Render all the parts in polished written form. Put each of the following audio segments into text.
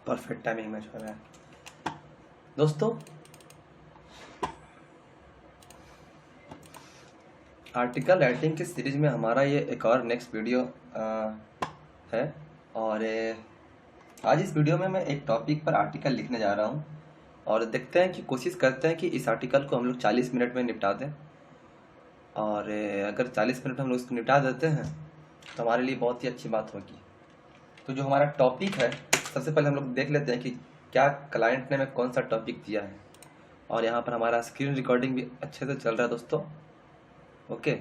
Perfect timing match हो रहा है दोस्तों। आर्टिकल राइटिंग की सीरीज में हमारा ये एक और नेक्स्ट वीडियो है और आज इस वीडियो में मैं एक टॉपिक पर आर्टिकल लिखने जा रहा हूँ और देखते हैं कि कोशिश करते हैं कि इस आर्टिकल को हम लोग 40 मिनट में निपटा दें। और अगर 40 मिनट हम लोग इसको निपटा देते हैं तो हमारे लिए बहुत ही अच्छी बात होगी। तो जो हमारा टॉपिक है, सबसे पहले हम लोग देख लेते हैं कि क्या क्लाइंट ने हमें कौन सा टॉपिक दिया है। और यहाँ पर हमारा स्क्रीन रिकॉर्डिंग भी अच्छे से चल रहा है दोस्तों। ओके,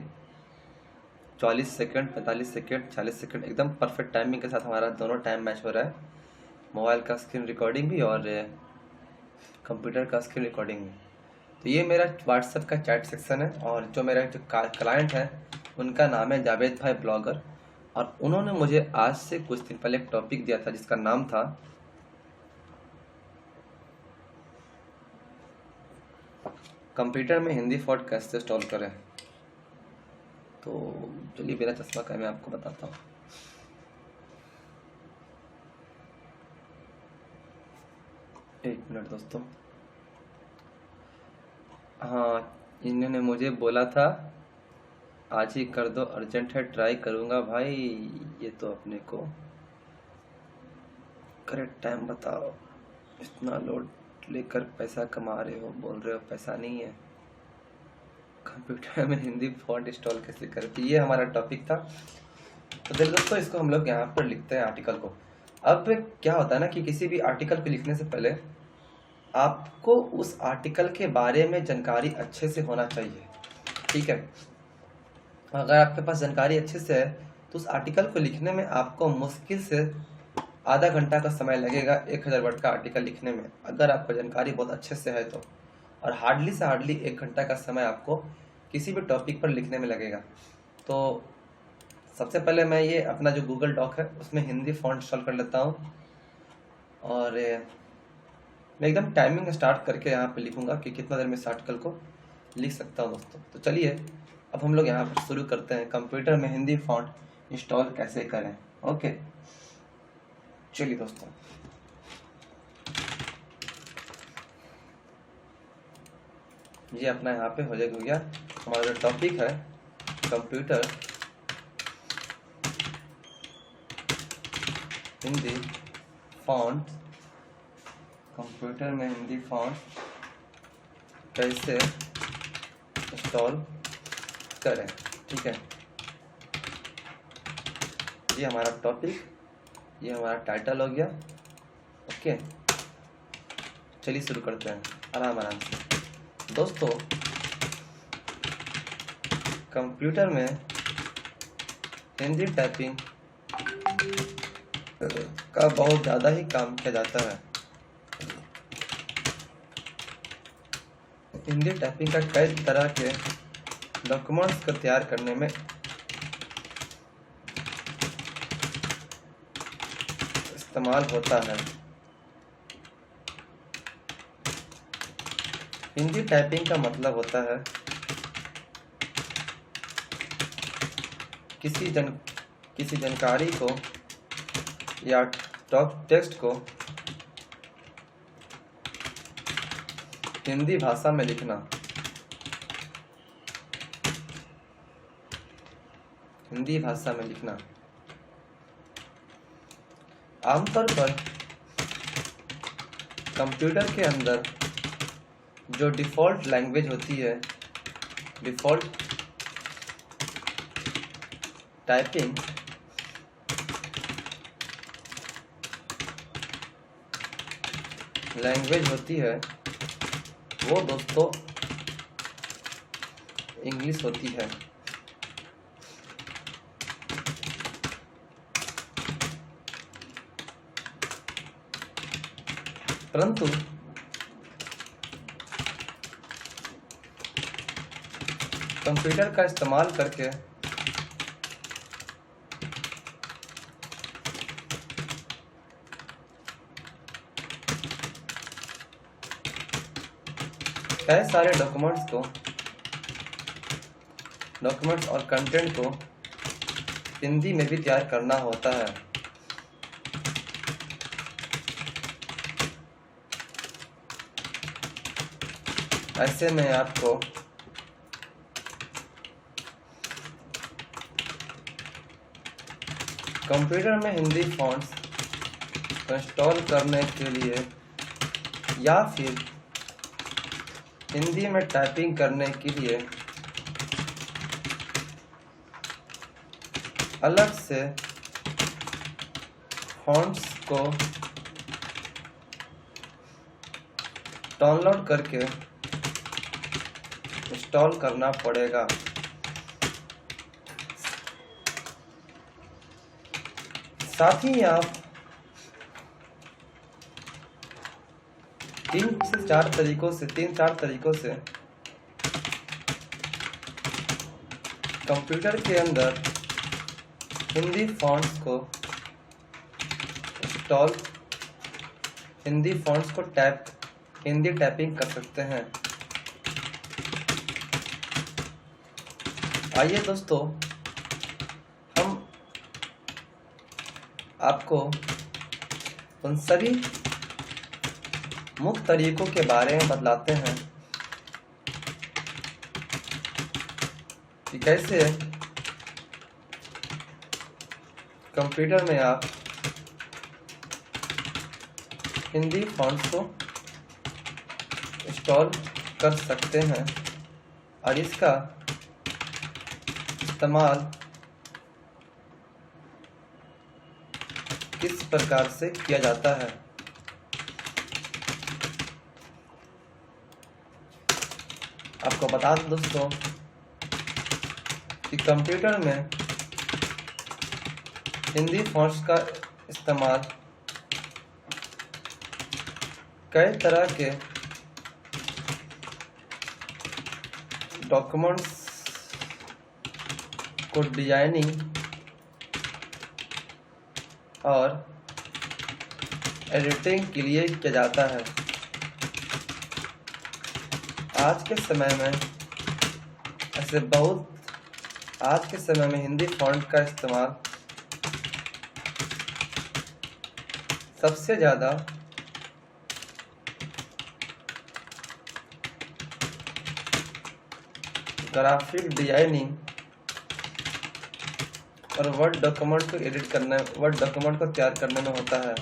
40 सेकंड, 45 सेकंड, 40 सेकंड एकदम परफेक्ट टाइमिंग के साथ हमारा दोनों टाइम मैच हो रहा है। मोबाइल का स्क्रीन रिकॉर्डिंग भी और कंप्यूटर का स्क्रीन रिकॉर्डिंग भी। तो ये मेरा व्हाट्सएप का चैट सेक्शन है और जो मेरा जो क्लाइंट है उनका नाम है जावेद भाई ब्लॉगर। और उन्होंने मुझे आज से कुछ दिन पहले एक टॉपिक दिया था जिसका नाम था कंप्यूटर में हिंदी फॉन्ट कैसे इंस्टॉल करें। तो चलिए बिना चश्मा का मैं आपको बताता हूँ। एक मिनट दोस्तों। हाँ, इन्होंने मुझे बोला था आज ही कर दो, अर्जेंट है, ट्राई करूँगा भाई। ये तो अपने को करेक्ट टाइम बताओ। इतना लोड लेकर पैसा कमा रहे हो, बोल रहे हो पैसा नहीं है। कंप्यूटर में हिंदी फॉन्ट इंस्टॉल कैसे करते, ये हमारा टॉपिक था। तो चलिए दोस्तों, इसको हम लोग यहाँ पर लिखते हैं आर्टिकल को। अब क्या होता है ना कि किसी भी आर्टिकल को लिखने से पहले आपको उस आर्टिकल के बारे में जानकारी अच्छे से होना चाहिए, ठीक है। अगर आपके पास जानकारी अच्छे से है तो उस आर्टिकल को लिखने में आपको मुश्किल से आधा घंटा का समय लगेगा 1000 वर्ड का आर्टिकल लिखने में, अगर आपको जानकारी बहुत अच्छे से है तो। और हार्डली से हार्डली 1 घंटा का समय आपको किसी भी टॉपिक पर लिखने में लगेगा। तो सबसे पहले मैं ये अपना जो गूगल डॉक है उसमें हिंदी फॉन्ट इंस्टॉल कर लेता हूँ और मैं एकदम टाइमिंग स्टार्ट करके यहाँ पे लिखूंगा कि कितना देर में इस आर्टिकल को लिख सकता हूँ दोस्तों। तो चलिए अब हम लोग यहाँ पर शुरू करते हैं, कंप्यूटर में हिंदी फॉन्ट इंस्टॉल कैसे करें। ओके चलिए दोस्तों, ये अपना यहाँ पे हो गया हमारा जो टॉपिक है कंप्यूटर हिंदी फॉन्ट। कंप्यूटर में हिंदी फॉन्ट कैसे इंस्टॉल करें, ठीक है। ये हमारा टॉपिक, ये हमारा टाइटल हो गया। ओके चलिए शुरू करते हैं आराम आराम से दोस्तों। कंप्यूटर में हिंदी टाइपिंग का बहुत ज़्यादा ही काम किया जाता है। हिंदी टाइपिंग का कई तरह के डॉक्यूमेंट्स को तैयार करने में इस्तेमाल होता है। हिंदी टाइपिंग का मतलब होता है किसी जानकारी को या टेक्स्ट को हिंदी भाषा में लिखना। हिंदी भाषा में लिखना आमतौर पर कंप्यूटर के अंदर जो डिफ़ॉल्ट लैंग्वेज होती है, डिफ़ॉल्ट टाइपिंग लैंग्वेज होती है वो दोस्तों इंग्लिश होती है। परंतु कंप्यूटर का इस्तेमाल करके कई सारे डॉक्यूमेंट्स और कंटेंट को हिंदी में भी तैयार करना होता है। ऐसे में आपको कंप्यूटर में हिंदी फॉन्ट्स को इंस्टॉल करने के लिए या फिर हिंदी में टाइपिंग करने के लिए अलग से फॉन्ट्स को डाउनलोड करके इंस्टॉल करना पड़ेगा। साथ ही आप 3-4 तरीकों से कंप्यूटर के अंदर हिंदी फॉन्ट्स को इंस्टॉल, हिंदी फॉन्ट्स को हिंदी टाइपिंग कर सकते हैं। आइए दोस्तों, हम आपको उन सभी मुख्य तरीकों के बारे में बतलाते हैं कि कैसे कंप्यूटर में आप हिंदी फॉन्ट्स को इंस्टॉल कर सकते हैं और इसका इस्तेमाल किस प्रकार से किया जाता है। आपको बता दें दोस्तों कि कंप्यूटर में हिंदी फॉन्ट्स का इस्तेमाल कई तरह के डॉक्यूमेंट्स को डिजाइनिंग और एडिटिंग के लिए किया जाता है। आज के समय में हिंदी फॉन्ट का इस्तेमाल सबसे ज़्यादा ग्राफिक डिजाइनिंग और वर्ड डॉक्यूमेंट को तैयार करने में होता है।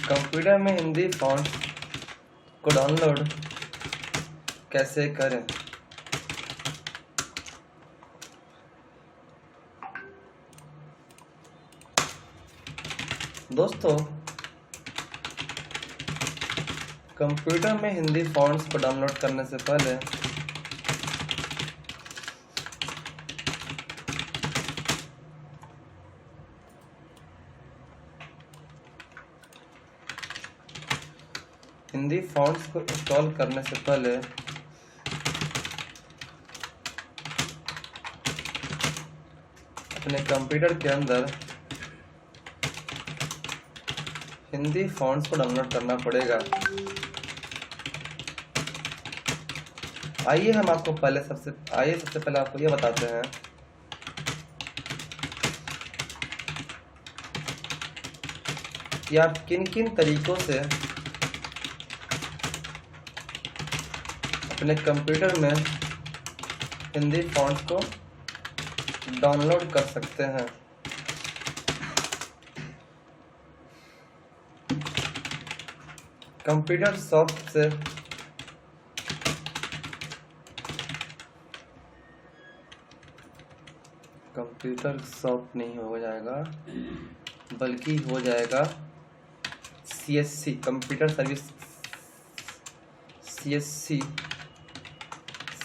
कंप्यूटर में हिंदी फॉन्ट को डाउनलोड कैसे करें। दोस्तों, कंप्यूटर में हिंदी फॉन्ट्स को डाउनलोड करने से पहले हिंदी फॉन्ट्स को इंस्टॉल करने से पहले अपने कंप्यूटर के अंदर हिंदी फॉन्ट्स को डाउनलोड करना पड़ेगा। आइए सबसे पहले आपको ये बताते हैं कि आप किन किन तरीकों से अपने कंप्यूटर में हिंदी फॉन्ट्स को डाउनलोड कर सकते हैं। कंप्यूटर सॉफ्ट नहीं हो जाएगा, बल्कि हो जाएगा CSC computer service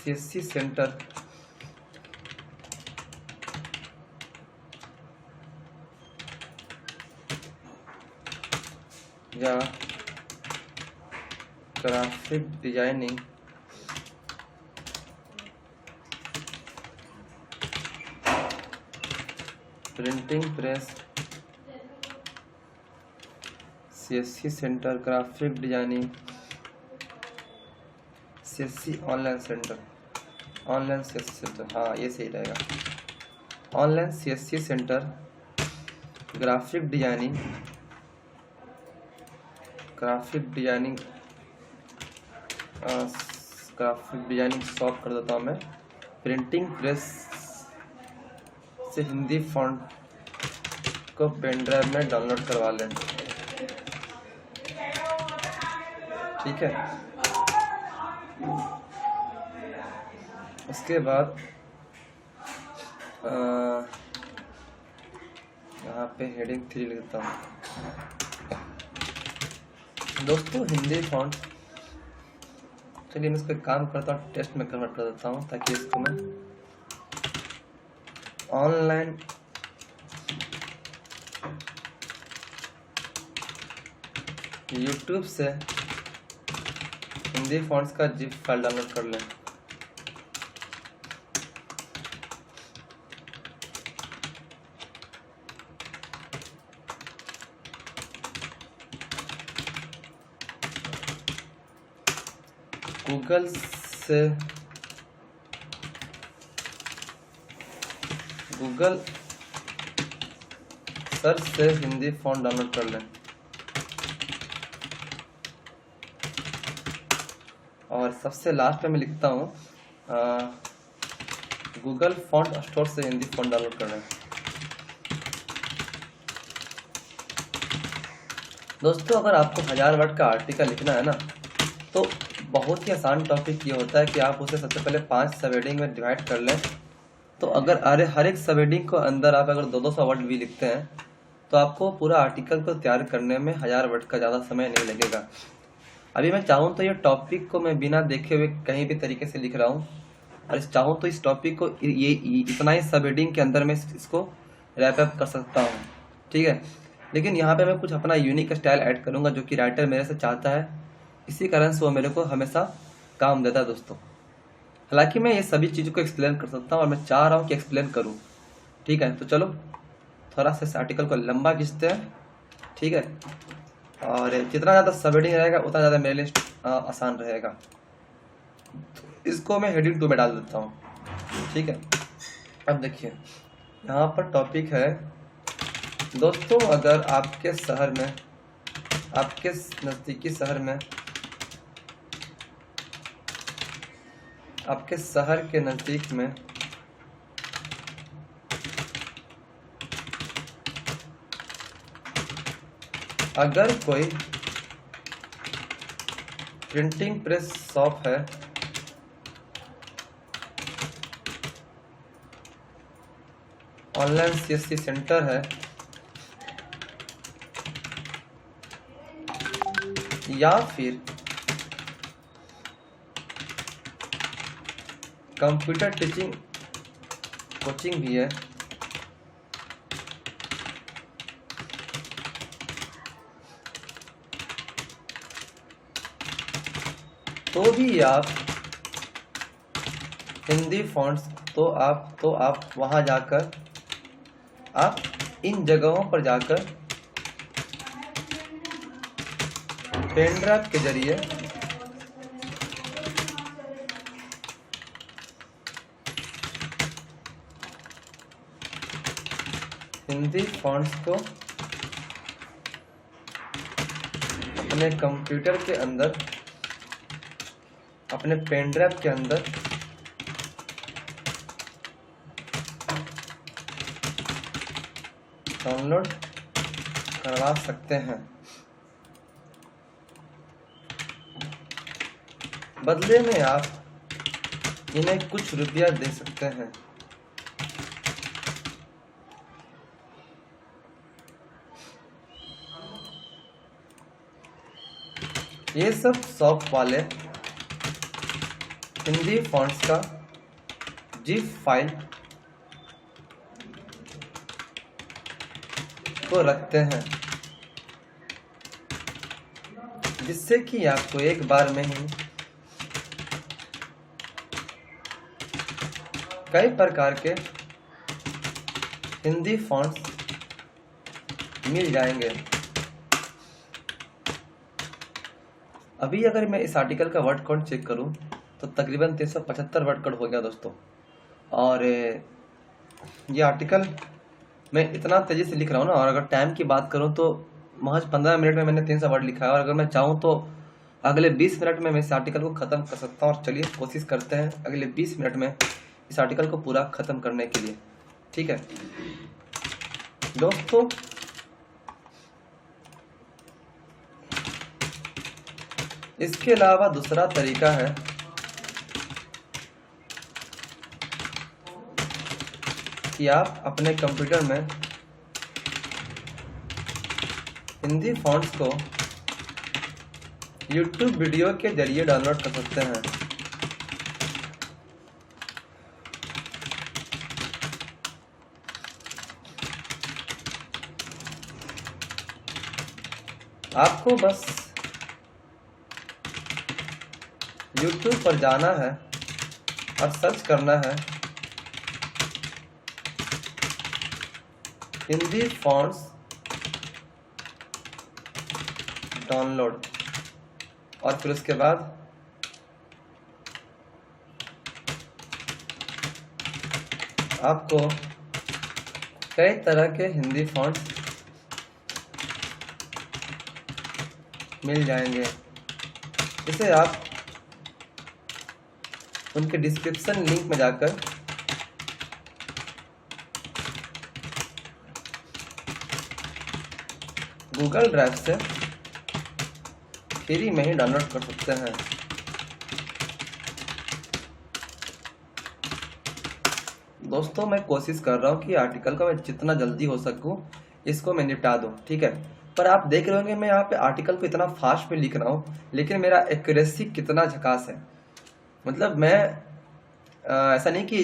CSC centre या graphic designing printing press, CSC centre, graphic designing, CSC online centre, online CSC centre, हाँ ये सही रहेगा। Online CSC centre, graphic designing, graphic designing, graphic designing shop कर देता हूँ मैं। प्रिंटिंग प्रेस से हिंदी फॉन्ट को पेन ड्राइव में डाउनलोड करवा लें, ठीक है। उसके बाद यहाँ पे हेडिंग 3 लिख देता हूँ। दोस्तों हिंदी फॉन्ट, चलिए मैं इस पर काम करता हूँ, टेस्ट में कन्वर्ट कर देता हूँ ताकि इसको मैं ऑनलाइन यूट्यूब से हिंदी फॉन्ट्स का जिप फाइल डाउनलोड कर लें। गूगल से, गूगल सर्च से हिंदी फॉन्ट डाउनलोड कर लें और सबसे लास्ट में मैं लिखता हूँ गूगल फॉन्ट स्टोर से हिंदी फॉन्ट डाउनलोड कर लें। दोस्तों अगर आपको 1000 वर्ड का आर्टिकल लिखना है ना, तो बहुत ही आसान टॉपिक ये होता है कि आप उसे सबसे पहले 5 सब हेडिंग में डिवाइड कर लें। तो अगर हर एक सब हेडिंग को अंदर आप अगर 200 वर्ड भी लिखते हैं तो आपको पूरा आर्टिकल को तैयार करने में 1000 वर्ड का ज़्यादा समय नहीं लगेगा। अभी मैं चाहूँ तो ये टॉपिक को मैं बिना देखे हुए कहीं भी तरीके से लिख रहा हूँ, और चाहूँ तो इस टॉपिक को ये इतना ही सब हेडिंग के अंदर में इसको रैप अप कर सकता हूँ, ठीक है। लेकिन यहाँ पे मैं कुछ अपना यूनिक स्टाइल ऐड करूँगा जो कि राइटर मेरे से चाहता है, इसी कारण से वो मेरे को हमेशा काम देता है दोस्तों। हालांकि मैं ये सभी चीज़ों को एक्सप्लेन कर सकता हूँ और मैं चाह रहा हूँ कि एक्सप्लेन करूँ, ठीक है। तो चलो थोड़ा सा इस आर्टिकल को लंबा खींचते हैं, ठीक है। और जितना ज़्यादा सब हेडिंग रहेगा उतना ज़्यादा मेरे लिए आसान रहेगा। तो इसको मैं हेडिंग 2 में डाल देता हूँ, ठीक है। अब देखिए यहाँ पर टॉपिक है दोस्तों, अगर आपके शहर में, आपके नज़दीकी शहर में, आपके शहर के नज़दीक में अगर कोई प्रिंटिंग प्रेस शॉप है, ऑनलाइन CSC सेंटर है, या फिर कंप्यूटर टीचिंग कोचिंग भी है, तो भी आप हिंदी फॉन्ट्स, तो आप वहां जाकर, आप इन जगहों पर जाकर पेन ड्राइव के जरिए हिंदी फॉन्ट्स को अपने कंप्यूटर के अंदर, अपने पेन ड्राइव के अंदर डाउनलोड करवा सकते हैं। बदले में आप इन्हें कुछ रुपया दे सकते हैं। ये सब शॉप वाले हिंदी फॉन्ट्स का जिप फाइल को रखते हैं, जिससे कि आपको एक बार में ही कई प्रकार के हिंदी फॉन्ट्स मिल जाएंगे। अभी अगर मैं इस आर्टिकल का वर्ड काउंट चेक करूं तो तकरीबन 375 वर्ड काउंट हो गया दोस्तों। और ये आर्टिकल मैं इतना तेज़ी से लिख रहा हूँ ना, और अगर टाइम की बात करूँ तो महज 15 मिनट में मैंने 300 वर्ड लिखा है, और अगर मैं चाहूँ तो अगले 20 मिनट में मैं इस आर्टिकल को ख़त्म कर सकता हूँ। और चलिए कोशिश करते हैं अगले 20 मिनट में इस आर्टिकल को पूरा ख़त्म करने के लिए। ठीक है दोस्तों, इसके अलावा दूसरा तरीका है कि आप अपने कंप्यूटर में हिंदी फॉन्ट्स को YouTube वीडियो के जरिए डाउनलोड कर सकते हैं। आपको बस YouTube पर जाना है और सर्च करना है हिंदी फॉन्ट्स डाउनलोड, और फिर उसके बाद आपको कई तरह के हिंदी फॉन्ट्स मिल जाएंगे। इसे आप उनके डिस्क्रिप्शन लिंक में जाकर गूगल ड्राइव से फ्री में ही डाउनलोड कर सकते हैं। दोस्तों मैं कोशिश कर रहा हूँ कि आर्टिकल को मैं जितना जल्दी हो सकूँ इसको मैं निपटा दूँ। ठीक है, पर आप देख रहे होंगे मैं यहाँ पे आर्टिकल को इतना फास्ट में लिख रहा हूँ, लेकिन मेरा एक्यूरेसी कितना झकास है। मतलब मैं ऐसा नहीं कि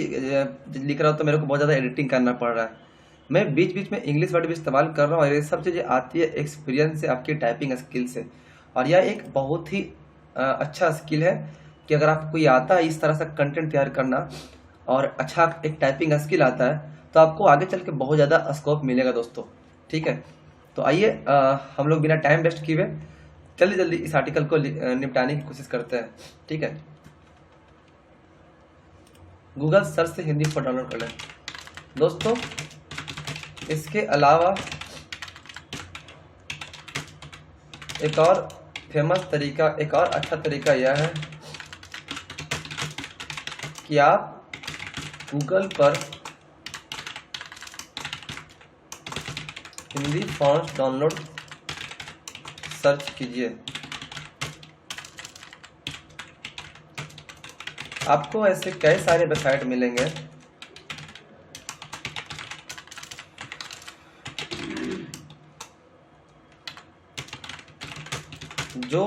लिख रहा हूँ तो मेरे को बहुत ज़्यादा एडिटिंग करना पड़ रहा है। मैं बीच बीच में इंग्लिश वर्ड भी इस्तेमाल कर रहा हूँ, और ये सब चीज़ें आती है एक्सपीरियंस से, आपकी टाइपिंग स्किल से। और यह एक बहुत ही अच्छा स्किल है कि अगर आपको ये आता है इस तरह से कंटेंट तैयार करना, और अच्छा एक टाइपिंग स्किल आता है, तो आपको आगे चल के बहुत ज़्यादा स्कोप मिलेगा दोस्तों। ठीक है, तो आइए हम लोग बिना टाइम वेस्ट किए जल्दी जल्दी इस आर्टिकल को निपटाने की कोशिश करते हैं। ठीक है, गूगल सर्च से हिंदी फॉन्ट डाउनलोड कर लें दोस्तों। इसके अलावा एक और फेमस तरीका, एक और अच्छा तरीका यह है कि आप गूगल पर हिंदी फॉन्ट्स डाउनलोड सर्च कीजिए। आपको ऐसे कई सारे वेबसाइट मिलेंगे जो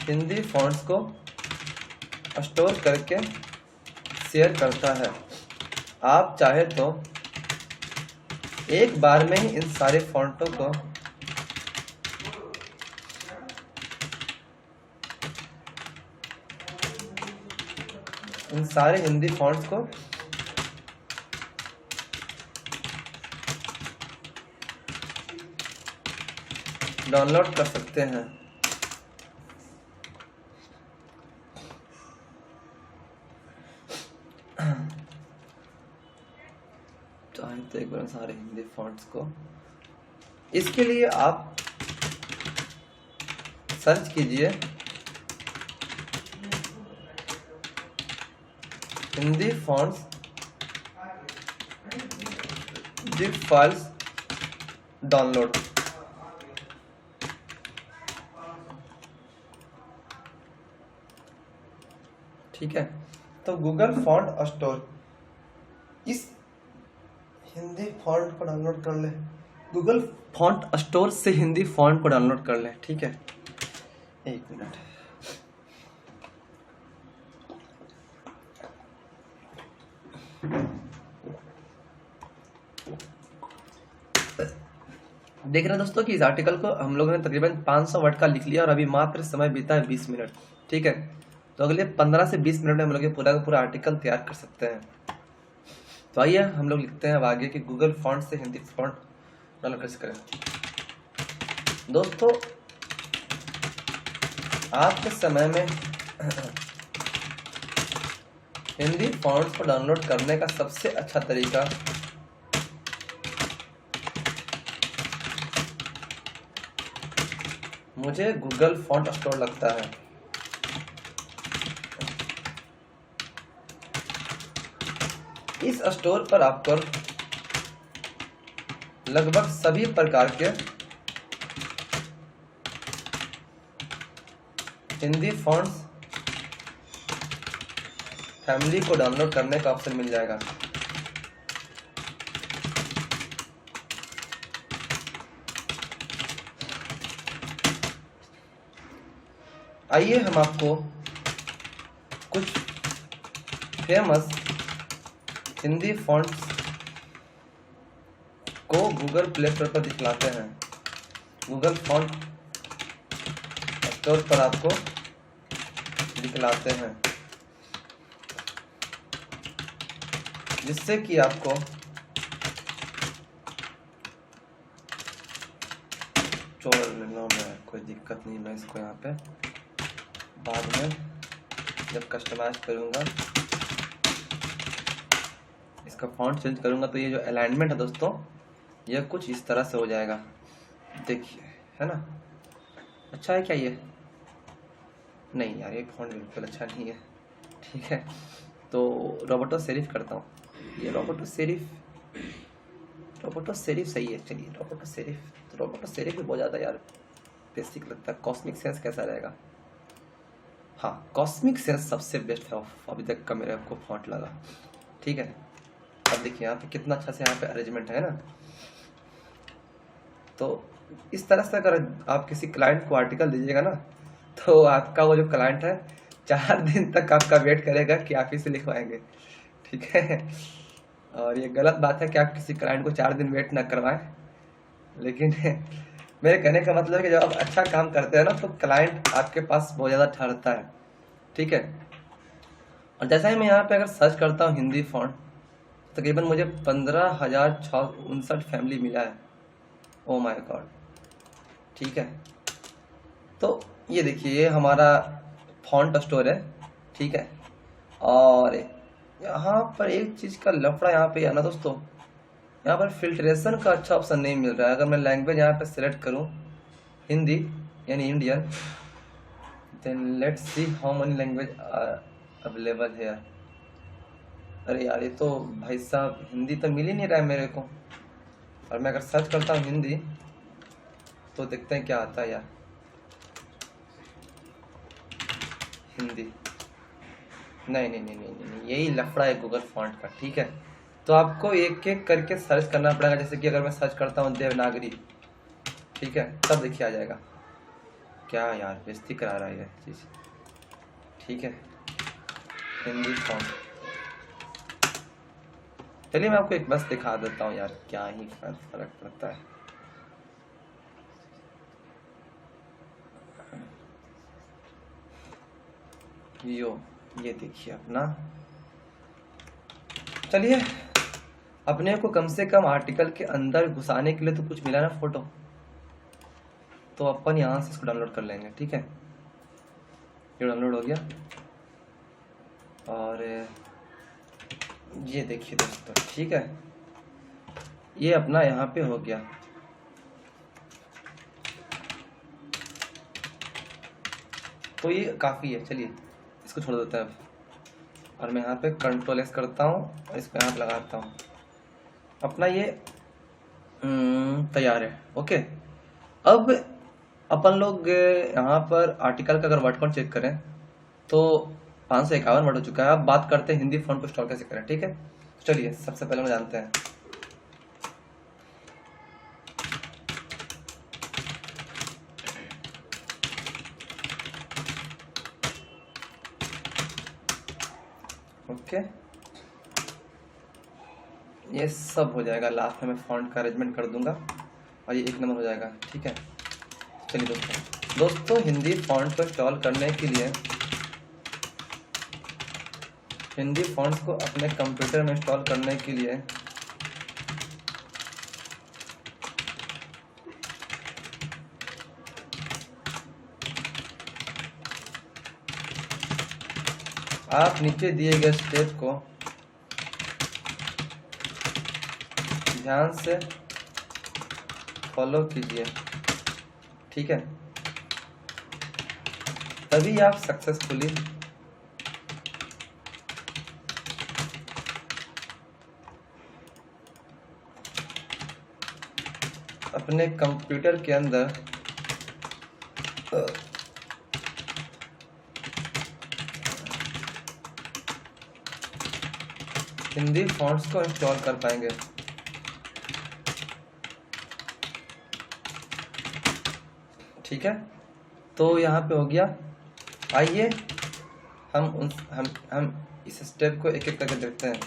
हिंदी फॉन्ट्स को स्टोर करके शेयर करता है। आप चाहे तो एक बार में ही इन सारे फॉन्टों को हिंदी फॉन्ट्स को डाउनलोड कर सकते हैं। चाहे तो एक बार सारे हिंदी फॉन्ट्स को, इसके लिए आप सर्च कीजिए Hindi fonts zip files download. ठीक है, तो गूगल फॉन्ट स्टोर इस हिंदी फॉन्ट को डाउनलोड कर ले। गूगल फॉन्ट स्टोर से हिंदी फॉन्ट को डाउनलोड कर ले। ठीक है, एक मिनट। देख रहे हैं दोस्तों कि इस आर्टिकल को हम लोगों ने तकरीबन 500 वर्ड का लिख लिया, और अभी मात्र समय बीता है 20 मिनट। ठीक है, तो अगले 15 से 20 मिनट में हम लोग पूरा का पूरा आर्टिकल तैयार कर सकते हैं। तो आइए हम लोग लिखते हैं अब आगे कि गूगल फॉन्ट से हिंदी फॉन्ट डाउनलोड कैसे करें। दोस्तों आज के समय में हिंदी फॉन्ट्स को डाउनलोड करने का सबसे अच्छा तरीका मुझे गूगल फॉन्ट स्टोर लगता है। इस स्टोर पर आपको लगभग सभी प्रकार के हिंदी फॉन्ट्स फैमिली को डाउनलोड करने का ऑप्शन मिल जाएगा। आइए हम आपको कुछ फेमस हिंदी फॉन्ट्स को गूगल प्ले स्टोर पर दिखलाते हैं। गूगल फॉन्ट स्टोर पर आपको दिखलाते हैं, जिससे कि आपको छोड़ लेना में कोई दिक्कत नहीं। मैं इसको यहाँ पे बाद में जब कस्टमाइज करूँगा, इसका फॉन्ट चेंज करूँगा, तो ये जो अलाइनमेंट है दोस्तों, यह कुछ इस तरह से हो जाएगा। देखिए, है ना? अच्छा है क्या ये? नहीं यार, ये फॉन्ट बिल्कुल अच्छा नहीं है। ठीक है, तो रोबोटो सेरिफ करता हूँ। ये रोबोटो सेरिफ सही है। चलिए रोबोटो सेरिफ भी बहुत ज़्यादा यार बेसिक लगता है। कॉस्मिक सेंस कैसा रहेगा? हाँ, कॉस्मिक सेंस सबसे बेस्ट है अभी तक का मेरे को फॉन्ट लगा। ठीक है, अब देखिए यहाँ पे कितना अच्छा से यहाँ पे अरेंजमेंट है ना। तो इस तरह से अगर आप किसी क्लाइंट को आर्टिकल दीजिएगा ना, तो आपका वो जो क्लाइंट है 4 दिन तक आपका वेट करेगा कि आप इसे लिखवाएंगे। ठीक है, और ये गलत बात है कि आप किसी क्लाइंट को 4 दिन वेट ना करवाएं, लेकिन मेरे कहने का मतलब है कि जब आप अच्छा काम करते हैं ना, तो क्लाइंट आपके पास बहुत ज़्यादा ठहरता है। ठीक है, और जैसा ही मैं यहाँ पे अगर सर्च करता हूँ हिंदी फॉन्ट, तकरीबन मुझे 15,659 फैमिली मिला है। ओ माय गॉड। ठीक है, तो ये देखिए, ये हमारा फॉन्ट स्टोर है। ठीक है, और यहाँ पर एक चीज़ का लफड़ा यहाँ पे है ना दोस्तों, यहाँ पर फिल्ट्रेशन का अच्छा ऑप्शन नहीं मिल रहा है। अगर मैं लैंग्वेज यहाँ पे सिलेक्ट करूँ हिंदी यानी Indian, then let's see how many language available है। अरे यार, ये तो भाई साहब हिंदी तो मिल ही नहीं रहा है मेरे को। और मैं अगर सर्च करता हूँ हिंदी, तो देखते हैं क्या आता है यार। हिंदी नहीं, यही लफड़ा है गूगल फॉन्ट का। ठीक है, तो आपको एक एक करके सर्च करना पड़ेगा। जैसे कि अगर मैं सर्च करता हूँ देवनागरी, ठीक है, तब देखिए आ जाएगा। क्या यार बेइज्जती करा रहा है ये चीज़। ठीक है, हिंदी फॉन्ट। चलिए मैं आपको एक बस दिखा देता हूँ यार, क्या ही फर्क पड़ता है। ये देखिए अपना। चलिए, अपने को कम से कम आर्टिकल के अंदर घुसाने के लिए तो कुछ मिला ना फोटो, तो अपन यहाँ से इसको डाउनलोड कर लेंगे। ठीक है, ये डाउनलोड हो गया। और ये देखिए दोस्तों, ठीक है, ये अपना यहाँ पे हो गया। तो ये काफ़ी है। चलिए इसको छोड़ देते हैं अब, और मैं यहाँ पे कंट्रोल एस करता हूँ और इसको यहाँ पे लगाता हूँ। अपना ये तैयार है। ओके, अब अपन लोग यहाँ पर आर्टिकल का अगर वर्ड काउंट चेक करें तो 551 वर्ड हो चुका है। अब बात करते हैं हिंदी फॉन्ट को इंस्टॉल कैसे करें। ठीक है, चलिए सबसे पहले हम जानते हैं। ओके, ये सब हो जाएगा। लास्ट में मैं फॉन्ट का अरेंजमेंट कर दूंगा और ये 1 नंबर हो जाएगा। ठीक है, चलिए दोस्तों हिंदी फॉन्ट को इंस्टॉल करने के लिए हिंदी फॉन्ट्स को अपने कंप्यूटर में इंस्टॉल करने के लिए आप नीचे दिए गए स्टेप को ध्यान से फॉलो कीजिए, ठीक है? तभी आप सक्सेसफुली अपने कंप्यूटर के अंदर हिंदी फॉन्ट्स को इंस्टॉल कर पाएंगे। ठीक है, तो यहाँ पे हो गया। आइए हम इस स्टेप को एक एक करके देखते हैं।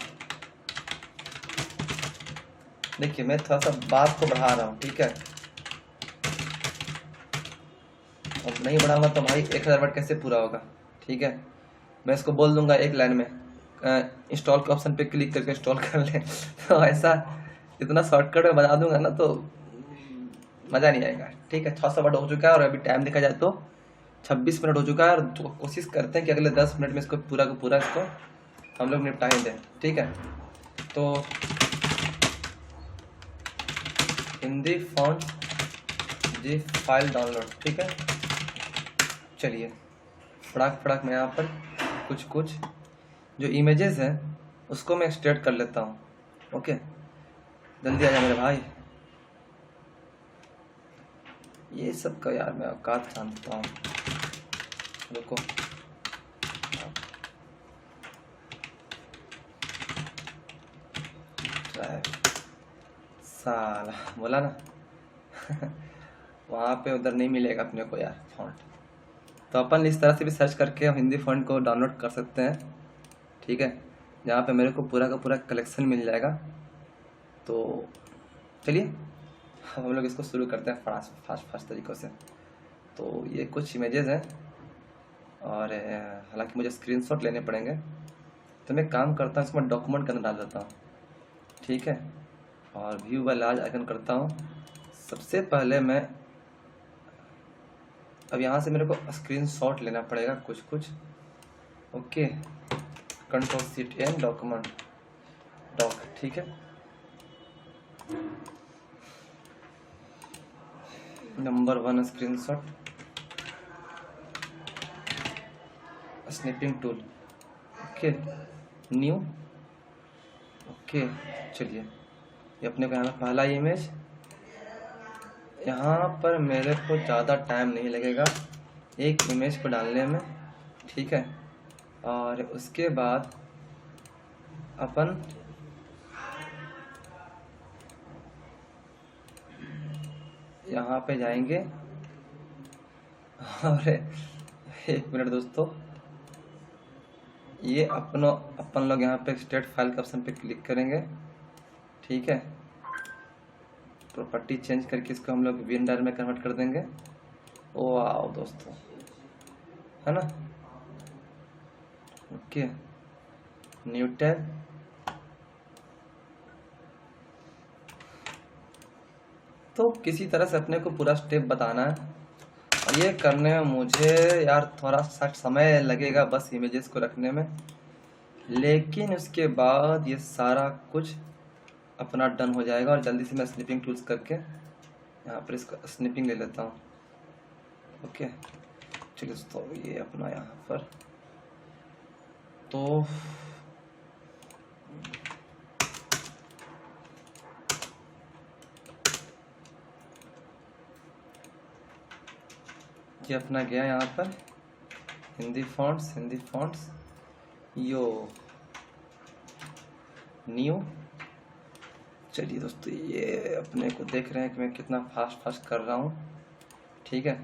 देखिए मैं थोड़ा सा बात को बढ़ा रहा हूँ, ठीक है? अब नहीं बढ़ाऊंगा तो भाई 1000 वर्ड कैसे पूरा होगा, ठीक है? मैं इसको बोल दूंगा एक लाइन में इंस्टॉल के ऑप्शन पे क्लिक करके इंस्टॉल कर ले तो ऐसा इतना शॉर्टकट में बता दूंगा ना तो मज़ा नहीं आएगा, ठीक है? 600 वर्ड हो चुका है और अभी टाइम देखा जाए तो 26 मिनट हो चुका है, और तो कोशिश करते हैं कि अगले 10 मिनट में इसको पूरा का पूरा इसको हम लोग निपटा ही दें, ठीक है? तो हिंदी फॉन्ट जी फाइल डाउनलोड, ठीक है? चलिए फटाक मैं यहाँ पर कुछ जो इमेजेस हैं उसको मैं एक्सट्रैक्ट कर लेता हूँ। ओके, जल्दी आ जाए मेरे भाई। ये सब का यार मैं औकात जानता हूँ, रुको। साला बोला ना वहाँ पे उधर नहीं मिलेगा अपने को यार फॉन्ट। तो अपन इस तरह से भी सर्च करके हम हिंदी फॉन्ट को डाउनलोड कर सकते हैं, ठीक है? जहाँ पे मेरे को पूरा का पूरा कलेक्शन मिल जाएगा। तो चलिए अब हम लोग इसको शुरू करते हैं फास्ट तरीक़ों से। तो ये कुछ इमेजेस हैं और हालांकि मुझे स्क्रीनशॉट लेने पड़ेंगे, तो मैं काम करता हूँ इसमें डॉक्यूमेंट के अंदर डाल देता हूँ, ठीक है? और व्यू बाय लार्ज आइकन करता हूँ। सबसे पहले मैं अब यहाँ से मेरे को स्क्रीनशॉट लेना पड़ेगा कुछ। ओके, Ctrl+C डॉक्यूमेंट डॉक, ठीक है? Number 1 screenshot, snapping tool, okay, new, okay. चलिए ये अपने को यहाँ पहला इमेज, यहाँ पर मेरे को ज़्यादा टाइम नहीं लगेगा एक इमेज को डालने में, ठीक है? और उसके बाद अपन यहाँ पे जाएंगे और 1 मिनट दोस्तों, ये अपन लोग यहाँ पे एक्सट्रैक्ट फाइल के ऑप्शन पे क्लिक करेंगे, ठीक है? प्रॉपर्टी चेंज करके इसको हम लोग विंडर में कन्वर्ट कर देंगे। ओ आओ दोस्तों, है ना? ओके, न्यू टैब, तो किसी तरह से अपने को पूरा स्टेप बताना है। और ये करने में मुझे यार थोड़ा सा समय लगेगा बस इमेजेस को रखने में, लेकिन उसके बाद ये सारा कुछ अपना डन हो जाएगा। और जल्दी से मैं स्निपिंग टूल्स करके यहाँ पर इसका स्निपिंग ले लेता हूँ। ओके चलिए दोस्तों, ये अपना यहाँ पर तो ये अपना गया यहाँ पर हिंदी फॉन्ट्स यो न्यू। चलिए दोस्तों, ये अपने को देख रहे हैं कि मैं कितना फास्ट कर रहा हूँ, ठीक है?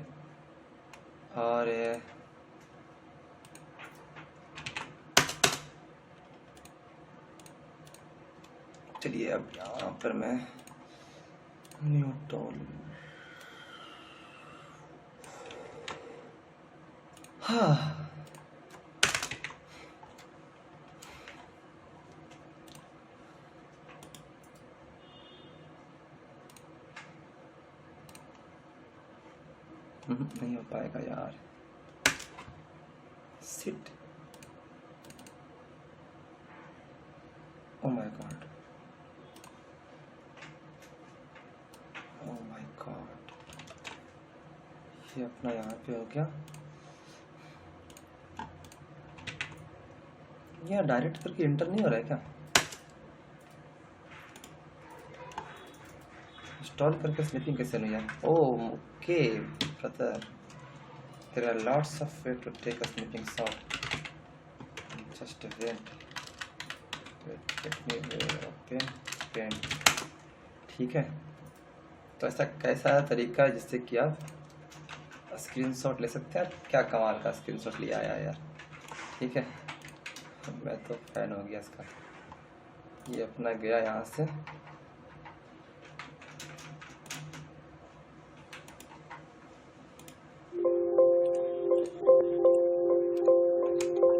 और चलिए अब यहाँ पर मैं न्यू टोल, हाँ नहीं हो पाएगा यार। Sit. Oh my God, oh my God, ये अपना यहाँ पे हो गया। यार डायरेक्ट करके इंटर नहीं हो रहा है क्या? इंस्टॉल करके स्निपिंग कैसे नहीं है? Okay brother, there are lots of way to take a snipping shot. Just wait, let me open paint. ठीक है, तो ऐसा कैसा तरीका है जिससे कि आप स्क्रीनशॉट ले सकते हैं? क्या कमाल का स्क्रीनशॉट लिया है यार। ठीक है, मैं तो फैन हो गया इसका। ये अपना गया यहाँ से,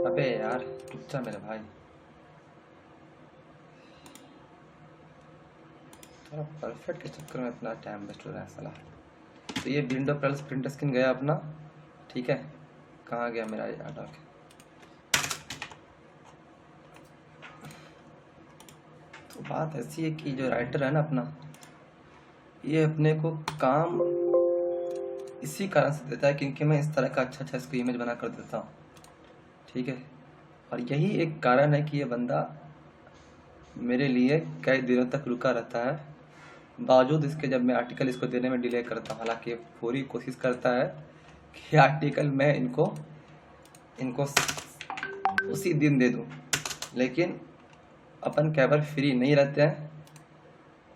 अबे यार रुक जा मेरे भाई, थोड़ा परफेक्ट के चक्कर में इतना टाइम वेस्ट हो रहा है साला। तो ये विंडो प्लस प्रिंट स्क्रीन गया अपना। ठीक है, कहाँ गया मेरा ये डॉक? तो बात ऐसी है कि जो राइटर है ना अपना, ये अपने को काम इसी कारण से देता है क्योंकि मैं इस तरह का अच्छा इसको इमेज बना कर देता हूँ। ठीक है, और यही एक कारण है कि ये बंदा मेरे लिए कई दिनों तक रुका रहता है, बावजूद इसके जब मैं आर्टिकल इसको देने में डिले करता हूँ। हालांकि पूरी कोशिश करता है कि आर्टिकल मैं इनको उसी दिन दे दूँ, लेकिन अपन कई बार फ्री नहीं रहते हैं,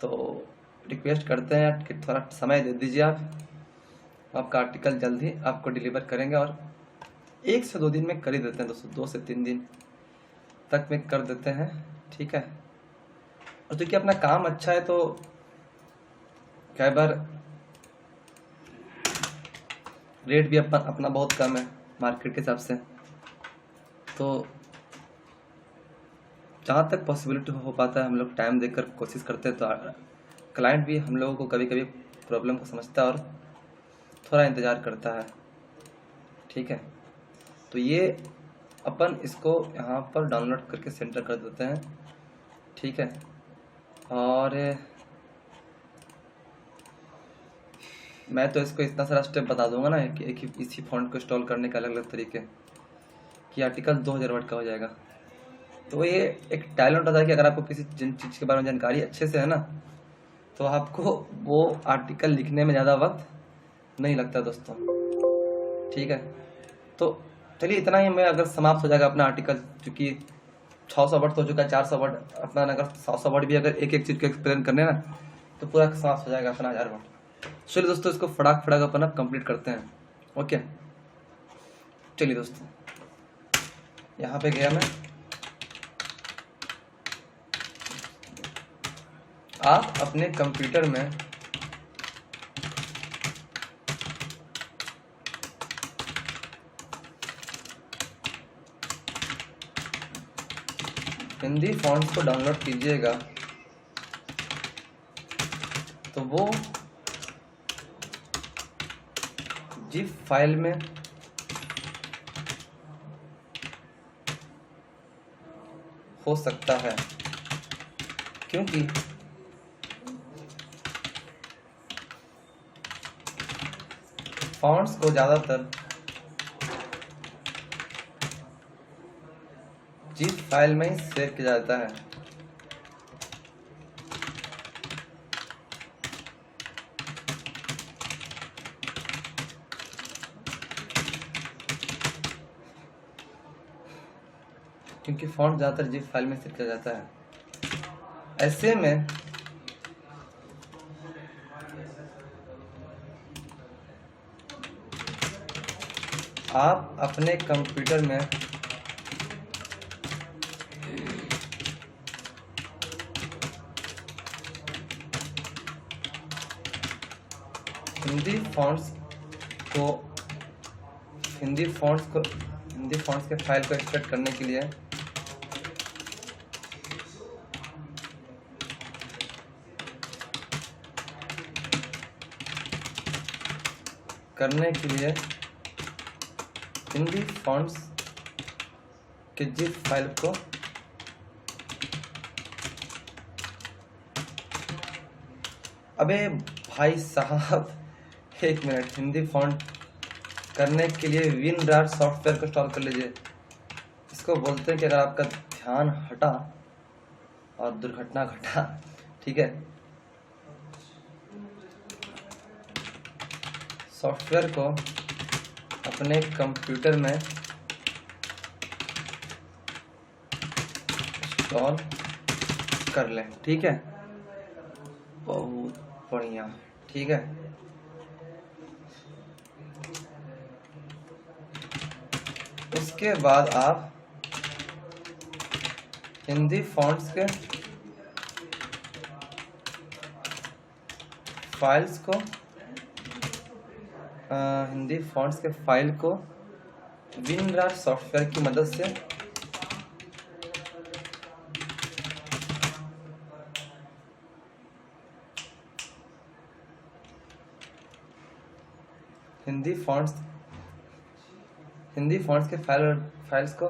तो रिक्वेस्ट करते हैं कि थोड़ा समय दे दीजिए आपका आर्टिकल जल्द ही आपको डिलीवर करेंगे। और 1 से 2 दिन में कर ही देते हैं दोस्तों, 2 से 3 दिन तक में कर देते हैं। ठीक है, और क्योंकि अपना काम अच्छा है तो कई बार रेट भी अपना बहुत कम है मार्केट के हिसाब से, तो जहाँ तक पॉसिबिलिटी हो पाता है हम लोग टाइम देकर कोशिश करते हैं। तो क्लाइंट भी हम लोगों को कभी कभी प्रॉब्लम को समझता है और थोड़ा इंतज़ार करता है। ठीक है, तो ये अपन इसको यहाँ पर डाउनलोड करके सेंटर कर देते हैं। ठीक है, और मैं तो इसको इतना सारा स्टेप बता दूंगा ना कि एक ही इसी फॉन्ट को इंस्टॉल करने के अलग अलग तरीके, कि आर्टिकल 2000 वर्ड का हो जाएगा। तो ये एक टैलेंट होता है कि अगर आपको किसी चीज़ के बारे में जानकारी अच्छे से है ना, तो आपको वो आर्टिकल लिखने में ज़्यादा वक्त नहीं लगता दोस्तों। ठीक है, तो चलिए इतना ही मैं अगर समाप्त हो जाएगा अपना आर्टिकल, क्योंकि 600 वर्ड तो हो चुका है, 400 वर्ड अपना, अगर 100 वर्ड भी अगर एक एक चीज़ को एक्सप्लेन करने ना, तो पूरा समाप्त हो जाएगा अपना 1000 वर्ड। चलिए दोस्तों, इसको फटाक अपन अब कंप्लीट करते हैं। ओके, चलिए दोस्तों, यहाँ पे गया मैं। आप अपने कंप्यूटर में हिंदी फॉन्ट्स को डाउनलोड कीजिएगा तो वो जिप फाइल में हो सकता है, क्योंकि फॉन्ट्स को ज़्यादातर जिप फाइल में ही सेव किया जाता है। क्योंकि फॉन्ट ज़्यादातर जिप फाइल में सेव किया जाता है। ऐसे में आप अपने कंप्यूटर में हिंदी फॉन्ट्स के फाइल को एक्सट्रैक्ट करने के लिए करने के लिए हिंदी फॉन्ट्स के जिप फाइल को अबे भाई साहब, एक मिनट। हिंदी फॉन्ट करने के लिए विनरार सॉफ्टवेयर को इंस्टॉल कर लीजिए। इसको बोलते हैं कि अगर आपका ध्यान हटा और दुर्घटना घटा, ठीक है। सॉफ्टवेयर को अपने कंप्यूटर में इंस्टॉल कर लें, ठीक है। बहुत बढ़िया, ठीक है। उसके बाद आप हिंदी फॉन्ट्स के फाइल्स को हिंदी फॉन्ट्स के फाइल को विनरार सॉफ्टवेयर की मदद से हिंदी फॉन्ट्स के फाइल्स को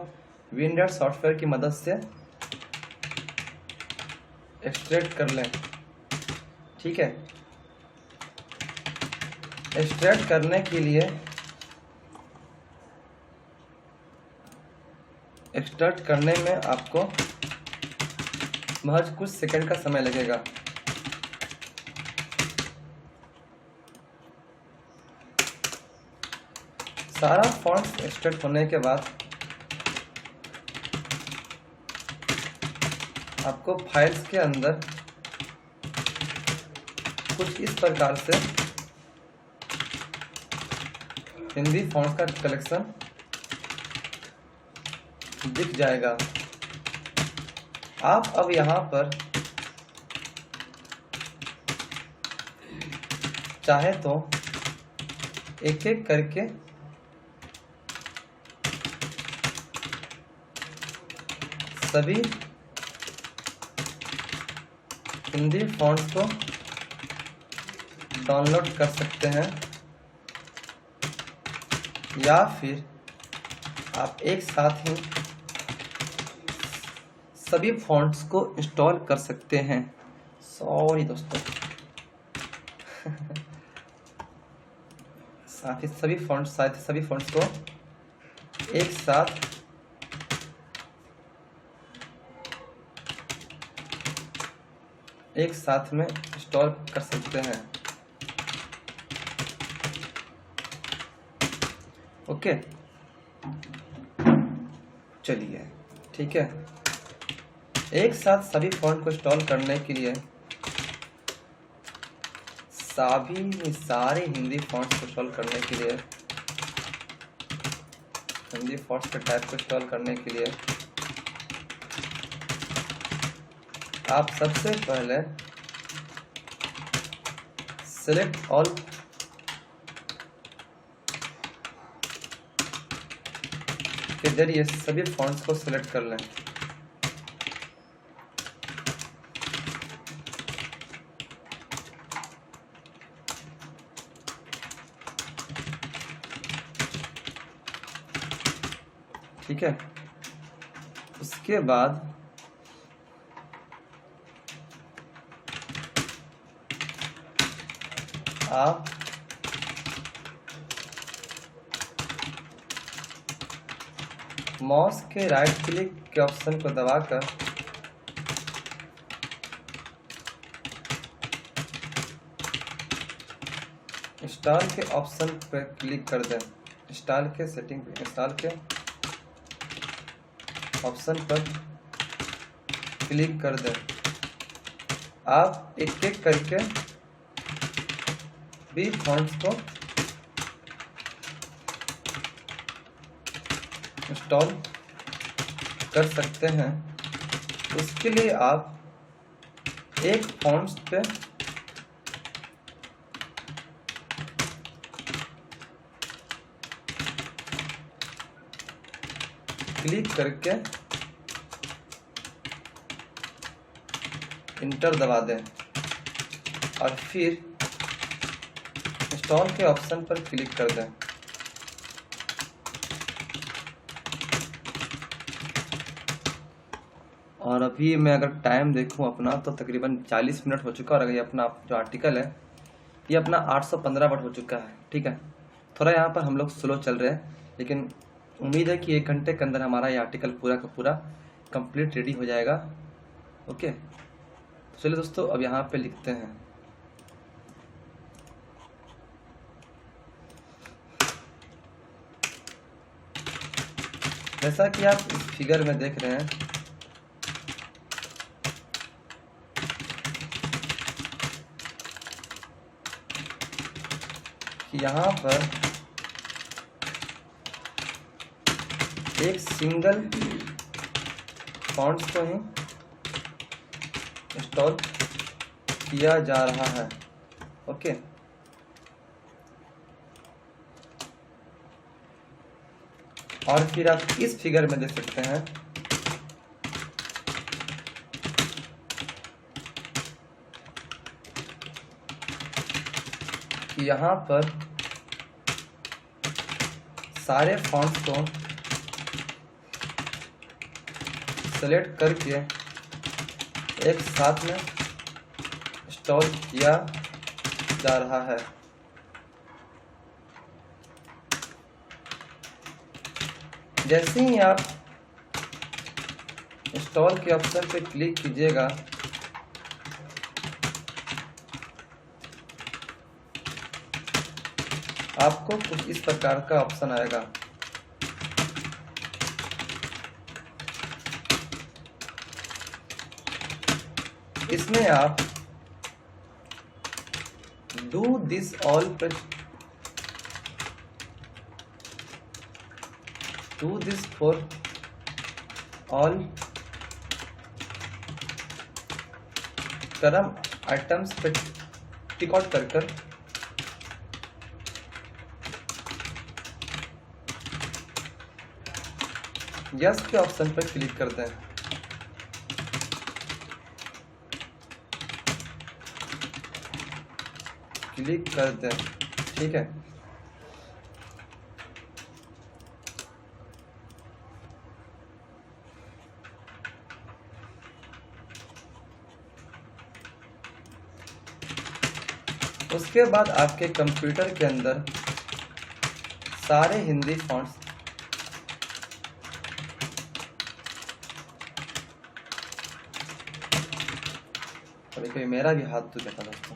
विनरार सॉफ्टवेयर की मदद से एक्सट्रैक्ट कर लें, ठीक है। एक्सट्रैक्ट करने के लिए एक्सट्रैक्ट करने में आपको महज कुछ सेकंड का समय लगेगा। सारा फॉन्ट्स एक्सट्रैक्ट होने के बाद आपको फाइल्स के अंदर कुछ इस प्रकार से हिंदी फॉन्ट्स का कलेक्शन दिख जाएगा। आप अब यहाँ पर चाहे तो एक एक करके सभी हिंदी फॉन्ट्स को डाउनलोड कर सकते हैं, या फिर आप एक साथ ही सभी फॉन्ट्स को इंस्टॉल कर सकते हैं। सॉरी दोस्तों, साथ ही सभी फॉन्ट्स को एक साथ में इंस्टॉल कर सकते हैं। ओके, चलिए, ठीक है। एक साथ सभी फॉन्ट को इंस्टॉल करने के लिए सारे हिंदी फॉन्ट्स को इंस्टॉल करने के लिए हिंदी फॉन्ट्स के टाइप को इंस्टॉल करने के लिए आप सबसे पहले सेलेक्ट ऑल के जरिए सभी फॉन्ट्स को सिलेक्ट कर लें। ठीक है, उसके बाद आप माउस के राइट क्लिक के ऑप्शन को दबाकर इंस्टॉल के ऑप्शन पर क्लिक कर दें। इंस्टॉल के ऑप्शन पर क्लिक कर दें। आप एक एक करके भी फॉन्ट्स को इंस्टॉल कर सकते हैं। उसके लिए आप एक फॉन्ट्स पे क्लिक करके इंटर दबा दें और फिर इंस्टॉल के ऑप्शन पर क्लिक कर दें। और अभी मैं अगर टाइम देखूं अपना तो तकरीबन 40 मिनट हो चुका है। और ये अपना जो आर्टिकल है ये अपना 815 वर्ड हो चुका है। ठीक है, थोड़ा यहाँ पर हम लोग स्लो चल रहे हैं, लेकिन उम्मीद है कि 1 घंटे के अंदर हमारा ये आर्टिकल पूरा का पूरा कंप्लीट रेडी हो जाएगा। ओके, तो चलिए दोस्तों अब यहाँ पे लिखते हैं। जैसा कि आप इस फिगर में देख रहे हैं कि यहाँ पर एक सिंगल फॉन्ट्स को ही इंस्टॉल किया जा रहा है। ओके, और फिर आप इस फिगर में देख सकते हैं कि यहाँ पर सारे फॉन्ट्स को सेलेक्ट करके एक साथ में इंस्टॉल किया जा रहा है। जैसे ही आप इंस्टॉल के ऑप्शन पे क्लिक कीजिएगा आपको कुछ इस प्रकार का ऑप्शन आएगा। इसमें आप डू दिस ऑल पर डू दिस फॉर ऑल करम आइटम्स पे टिक आउट कर यस के ऑप्शन पर क्लिक कर दें। क्लिक कर दें, ठीक है। उसके बाद आपके कंप्यूटर के अंदर सारे हिंदी फॉन्ट्स कभी कभी मेरा भी हाथ दुख जाता दोस्तों,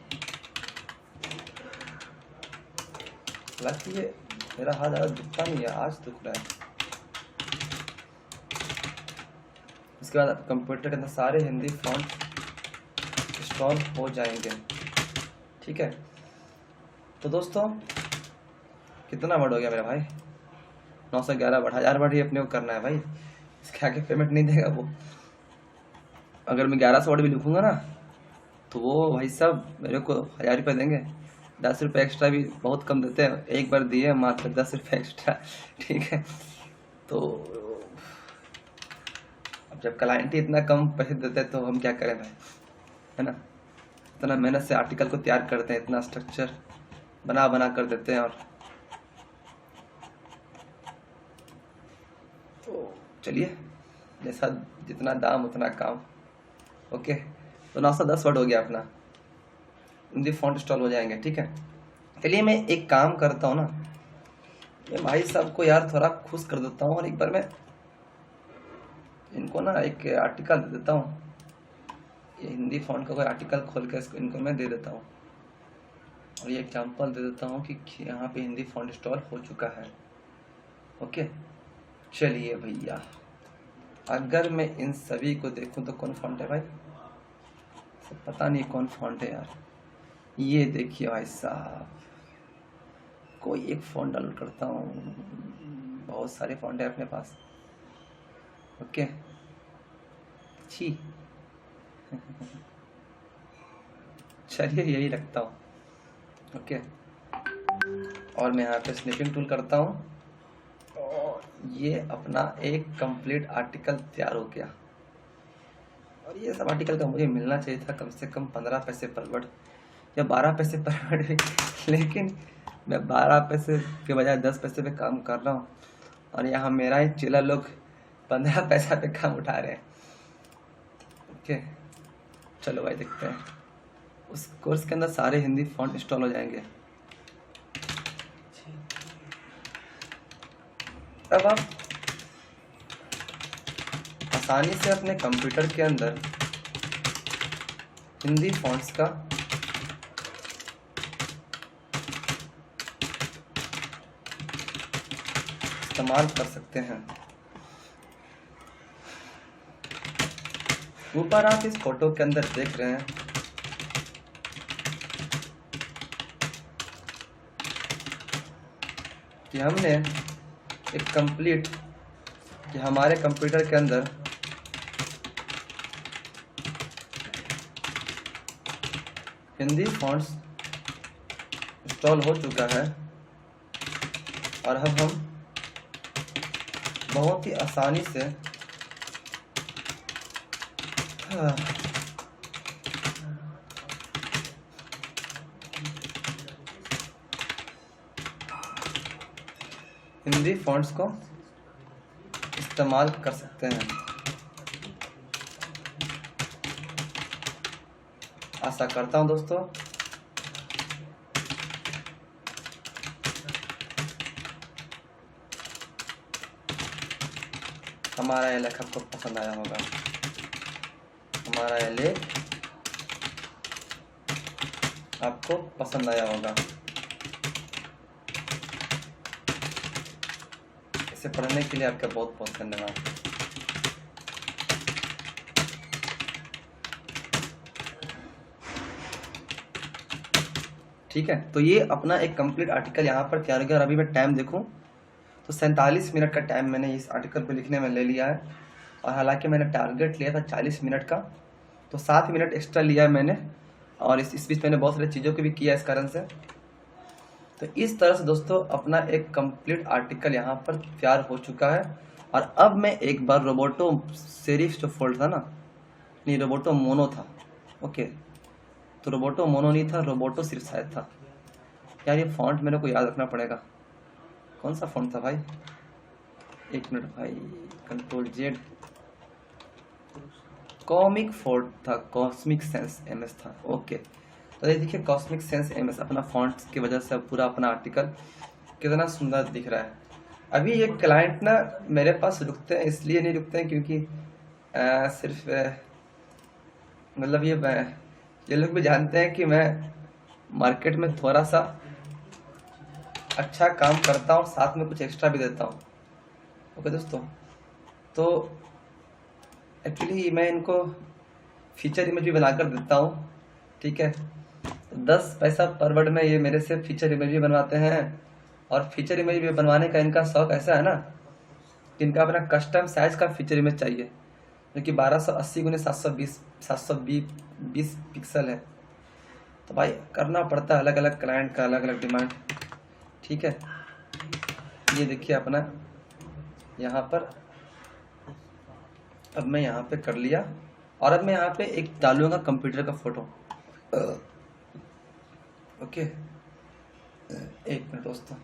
हालांकि ये मेरा हाथ ज़्यादा दुखता नहीं है, आज दुख रहा है। इसके बाद कंप्यूटर के अंदर सारे हिंदी फॉन्ट इंस्टॉल हो जाएंगे, ठीक है। तो दोस्तों कितना वर्ड हो गया मेरा भाई? 911 वर्ड, 1000 वर्ड ही अपने को करना है भाई, इसके आगे पेमेंट नहीं देगा वो। अगर मैं 1100 वर्ड भी लिखूंगा ना तो वो भाई साहब मेरे को 1000 रुपये देंगे। 10 रुपये एक्स्ट्रा भी बहुत कम देते हैं, एक बार दिए मात्र 10 रुपये एक्स्ट्रा, ठीक है। तो अब जब क्लाइंट ही इतना कम पैसे देते हैं तो हम क्या करें भाई, है ना। इतना मेहनत से आर्टिकल को तैयार करते हैं, इतना स्ट्रक्चर बना बना कर देते हैं, और तो चलिए जैसा जितना दाम उतना काम। ओके, तो 910 वर्ड हो गया अपना, हिंदी फॉन्ट इंस्टॉल हो जाएंगे, ठीक है। चलिए मैं एक काम करता हूँ ना, मैं भाई साहब को यार थोड़ा खुश कर देता हूँ और एक बार मैं इनको ना एक आर्टिकल दे देता हूँ, ये हिंदी फॉन्ट का कोई आर्टिकल खोल के इसको इनको मैं दे देता हूँ और ये एग्जांपल दे देता हूँ कि यहाँ पे हिंदी फॉन्ट इंस्टॉल हो चुका है। ओके, चलिए भैया, अगर मैं इन सभी को देखूँ तो कौन फॉन्ट है भाई? पता नहीं कौन फॉन्ट है यार। ये देखिए भाई साहब, कोई एक फॉन्ट डाउनलोड करता हूँ, बहुत सारे फॉन्ट है अपने पास। ओके, छी चलिए यही रखता हूँ। ओके, और मैं यहाँ पे स्निपिंग टूल करता हूँ और ये अपना एक कंप्लीट आर्टिकल तैयार हो गया। और ये सब आर्टिकल का मुझे मिलना चाहिए था कम से कम 15 पैसे पर वर्ड या 12 पैसे पर वर्ड, लेकिन मैं 12 पैसे के बजाय 10 पैसे पे काम कर रहा हूँ, और यहाँ मेरा ही चेला लोग 15 पैसा पे काम उठा रहे हैं। ओके, चलो भाई देखते हैं। उस कोर्स के अंदर सारे हिंदी फॉन्ट इंस्टॉल हो जाएंगे। अब आप आसानी से अपने कंप्यूटर के अंदर हिंदी फॉन्ट्स का इस्तेमाल कर सकते हैं। ऊपर आप इस फोटो के अंदर देख रहे हैं कि हमने एक कंप्लीट, कि हमारे कंप्यूटर के अंदर हिंदी फॉन्ट्स इंस्टॉल हो चुका है, और अब हम बहुत ही आसानी से हिंदी फॉन्ट्स को इस्तेमाल कर सकते हैं। आशा करता हूं दोस्तों हमारा यह लेख आपको पसंद आया होगा। हमारा यह लेख आपको पसंद आया होगा। इसे पढ़ने के लिए आपका बहुत बहुत धन्यवाद। ठीक है, तो ये अपना एक कंप्लीट आर्टिकल यहाँ पर तैयार हो गया। और अभी मैं टाइम देखूं तो 47 मिनट का टाइम मैंने इस आर्टिकल को लिखने में ले लिया है। और हालांकि मैंने टारगेट लिया था 40 मिनट का, तो 7 मिनट एक्स्ट्रा लिया है मैंने। और इस बीच मैंने बहुत सारी चीज़ों को भी किया इस कारण से। तो इस तरह से दोस्तों अपना एक कंप्लीट आर्टिकल यहाँ पर तैयार हो चुका है। और अब मैं एक बार रोबोटो सेरिफ जो फोल्ड था ना, नहीं रोबोटो मोनो था। ओके, तो रोबोटो मोनो नहीं था, रोबोटो सिर्फ शायद था। यार ये फॉन्ट मेरे को याद रखना पड़ेगा, कौन सा फॉन्ट था भाई? एक मिनट भाई, Ctrl+Z, कॉमिक फॉन्ट था, कॉस्मिक सेंस MS था। ओके, तो ये देखिए कॉस्मिक सेंस MS अपना फॉन्ट की वजह से पूरा अपना आर्टिकल कितना सुंदर दिख रहा है। अभी ये क्लाइंट ना मेरे पास रुकते हैं, इसलिए नहीं रुकते हैं क्योंकि सिर्फ मतलब ये लोग भी जानते हैं कि मैं मार्केट में थोड़ा सा अच्छा काम करता हूँ, साथ में कुछ एक्स्ट्रा भी देता हूँ। ओके दोस्तों, तो एक्चुअली मैं इनको फीचर इमेज भी बनाकर देता हूँ। ठीक है, 10 पैसा पर वर्ड में ये मेरे से फीचर इमेज भी बनवाते हैं। और फीचर इमेज भी बनवाने का इनका शौक ऐसा है ना कि इनका अपना कस्टम साइज का फीचर इमेज चाहिए, जो कि 1280x720 720 पिक्सल है। तो भाई करना पड़ता है, अलग अलग क्लाइंट का अलग अलग डिमांड। ठीक है, ये देखिए अपना यहाँ पर अब मैं यहाँ पे कर लिया। और अब मैं यहाँ पे एक डालूंगा कंप्यूटर का फोटो। ओके, एक मिनट दोस्तों,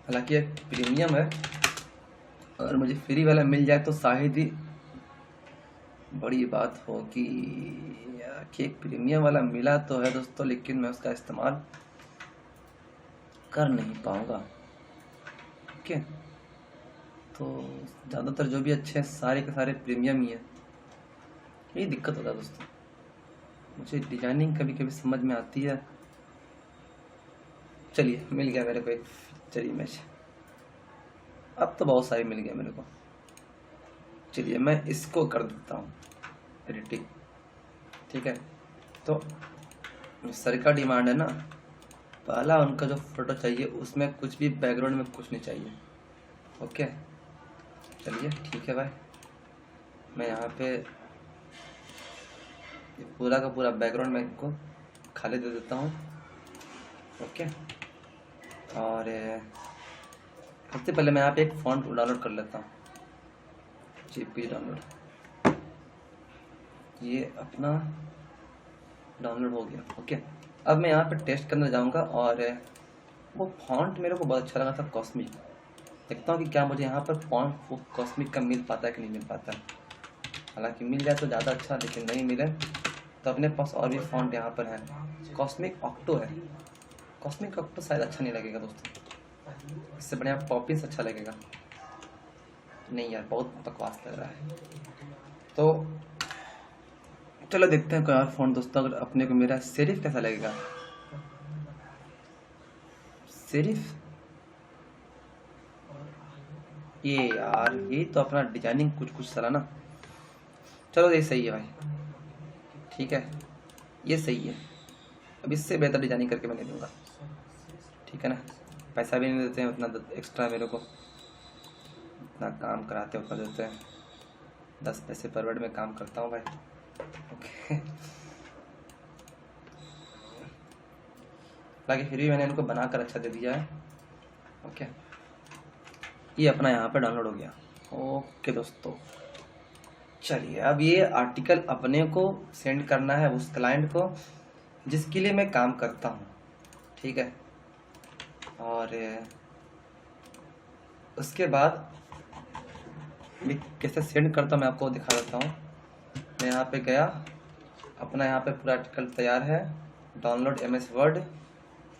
हालांकि एक प्रीमियम है, अगर मुझे फ्री वाला मिल जाए तो शायद ही बड़ी बात हो कि एक प्रीमियम वाला मिला तो है दोस्तों, लेकिन मैं उसका इस्तेमाल कर नहीं पाऊंगा। ओके, तो ज़्यादातर जो भी अच्छे हैं सारे के सारे प्रीमियम ही है। यही दिक्कत होता है दोस्तों, मुझे डिजाइनिंग कभी कभी समझ में आती है। चलिए मिल गया मेरे को एक फीचर इमेज, अब तो बहुत सारी मिल गया मेरे को। चलिए मैं इसको कर देता हूँ एडिटिंग। ठीक है, तो सर का डिमांड है ना, पहला उनका जो फोटो चाहिए उसमें कुछ भी बैकग्राउंड में कुछ नहीं चाहिए। ओके, चलिए ठीक है भाई, मैं यहाँ पे पूरा का पूरा बैकग्राउंड में इनको खाली दे देता हूँ। ओके, और सबसे पहले मैं यहाँ पे एक फॉन्ट डाउनलोड कर लेता हूँ। JPG डाउनलोड, ये अपना डाउनलोड हो गया। ओके, अब मैं यहाँ पे टेस्ट करने जाऊँगा और वो फॉन्ट मेरे को बहुत अच्छा लगा था, कॉस्मिक। देखता हूँ कि क्या मुझे यहाँ पर फॉन्ट वो कॉस्मिक का मिल पाता है कि नहीं मिल पाता है। हालांकि मिल जाए तो ज़्यादा अच्छा, लेकिन नहीं मिले तो अपने पास और भी फॉन्ट यहाँ पर है। कॉस्मिक ऑक्टो है, कॉस्मिक ऑक्टो शायद अच्छा नहीं लगेगा दोस्तों, इससे बढ़िया पॉपिंस अच्छा लगेगा। नहीं यार, बहुत बकवास लग रहा है। तो चलो देखते हैं कोई और फ़ॉन्ट दोस्तों। अगर अपने को मेरा सेरिफ कैसा लगेगा, सेरिफ, ये यार ये तो अपना डिजाइनिंग कुछ सारा ना। चलो ये सही है भाई, ठीक है, ये सही है। अब इससे बेहतर डिजाइनिंग करके मैं नहीं दूंगा, ठीक है ना। पैसा भी नहीं देते हैं उतना एक्स्ट्रा, मेरे को इतना काम कराते हो कर देते हैं। 10 पैसे पर वर्ड में काम करता हूँ भाई। ओके, हालांकि फिर भी मैंने इनको बनाकर अच्छा दे दिया है। ओके, ये अपना यहाँ पर डाउनलोड हो गया। ओके दोस्तों, चलिए अब ये आर्टिकल अपने को सेंड करना है उस क्लाइंट को जिसके लिए मैं काम करता हूँ, ठीक है। और उसके बाद मैं कैसे सेंड करता हूँ मैं आपको दिखा देता हूँ। मैं यहाँ पे गया, अपना यहाँ पे पूरा आर्टिकल तैयार है, डाउनलोड MS वर्ड।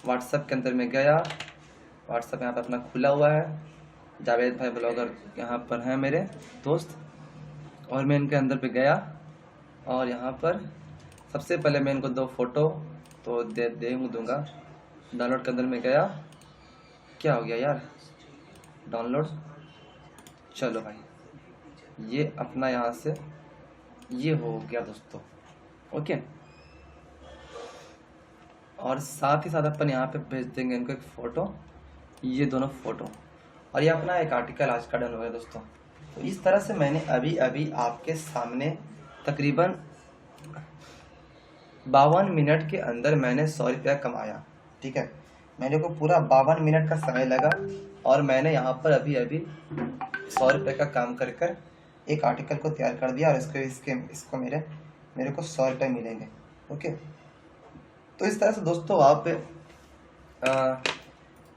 व्हाट्सएप के अंदर में गया, व्हाट्सएप यहाँ पर अपना खुला हुआ है, जावेद भाई ब्लॉगर यहाँ पर हैं मेरे दोस्त। और मैं इनके अंदर पे गया और यहाँ पर सबसे पहले मैं इनको 2 फोटो तो दूंगा। डाउनलोड के अंदर में गया, क्या हो गया यार, डाउनलोड, चलो भाई ये अपना यहाँ से ये हो गया दोस्तों। ओके, और साथ ही साथ अपन यहाँ पे भेज देंगे इनको एक फ़ोटो, ये दोनों फोटो, और ये अपना एक आर्टिकल आज का डन हो गया दोस्तों। तो इस तरह से मैंने अभी अभी आपके सामने तकरीबन 52 मिनट के अंदर मैंने 100 रुपया कमाया, ठीक है। मेरे को पूरा 52 मिनट का समय लगा और मैंने यहाँ पर अभी अभी 100 रुपये का काम कर कर एक आर्टिकल को तैयार कर दिया और इसको मेरे को 100 रुपये मिलेंगे। ओके, तो इस तरह से दोस्तों आप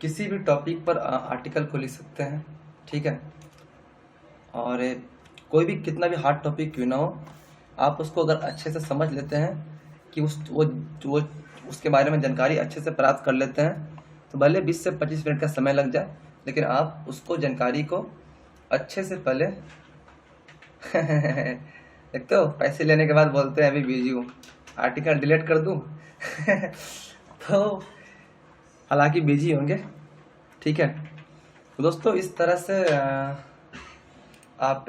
किसी भी टॉपिक पर आर्टिकल को लिख सकते हैं, ठीक है। और कोई भी कितना भी हार्ड टॉपिक क्यों ना हो, आप उसको अगर अच्छे से समझ लेते हैं कि वो उसके बारे में जानकारी अच्छे से प्राप्त कर लेते हैं, तो भले 20 से 25 मिनट का समय लग जाए, लेकिन आप उसको जानकारी को अच्छे से पहले देखते हो पैसे लेने के बाद बोलते हैं अभी बिजी हूँ, आर्टिकल डिलीट कर दूँ तो हालांकि बिजी होंगे, ठीक है। तो दोस्तों इस तरह से आप